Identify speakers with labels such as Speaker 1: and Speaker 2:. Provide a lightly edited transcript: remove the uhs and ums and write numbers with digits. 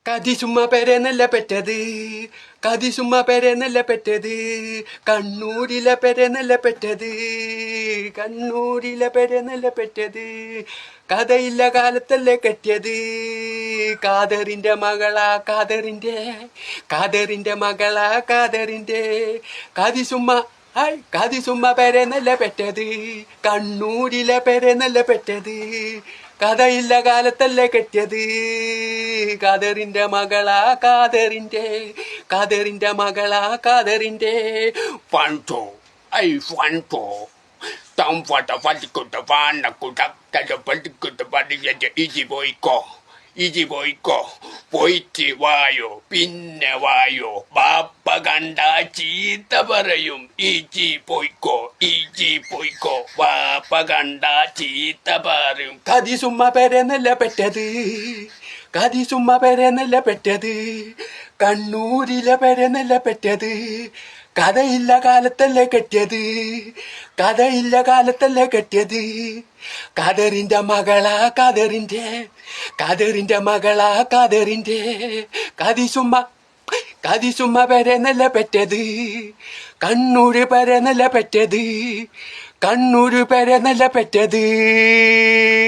Speaker 1: കതിസുമ്മ പെരെന്നല്ല പെറ്റത്, കതിസുമ്മ പെരെന്നല്ല പെറ്റത്, കണ്ണൂരിലെ പെരെന്നല്ല പെറ്റത്, കണ്ണൂരിലെ പെരെന്നല്ല പെറ്റത്. കഥയില്ല കാലത്തല്ലേ കെട്ടിയത്, കാതറിന്റെ മകളാ കാതറിന്റെ മകളാ കാതറിന്റെ. കതിസുമ്മ കതിസുമ്മ പെരെന്നല്ല പെറ്റത്, കണ്ണൂരിലെ പെരെന്നല്ല പെറ്റത്. കഥയില്ല കാലത്തല്ലേ കെട്ടിയത്, കാതറിന്റെ മകളാ കാതറിന്റെ മകളാ കാതറിന്റെ.
Speaker 2: Fanto, ay fanto. Tam fata fatikuta vana kuta tada fatikuta vadiyate iji boyko. Poiti vayo, pinne vayo, papaganda chita parayum. Iji boyko, papaganda chita parayum.
Speaker 1: കതിസുമ്മ പെരെന്നല്ല പെറ്റത്, കതിസുമ്മ പെരെന്നല്ല പെറ്റത്, കണ്ണൂരിലെ പെരെന്നല്ല പെറ്റത്. കഥയില്ല കാലത്തല്ലേ കെട്ടിയത്, കഥയില്ല കാലത്തല്ലേ കെട്ടിയത്. കാതറിന്റെ മകളാ കാതറിന്റെ മകളാ കാതറിന്റെ. കതിസുമ്മ പെരെന്നല്ല പെറ്റത്, കണ്ണൂര് പെരെന്നല്ല പെറ്റത്, കണ്ണൂര് പെരെന്നല്ല പെറ്റത്.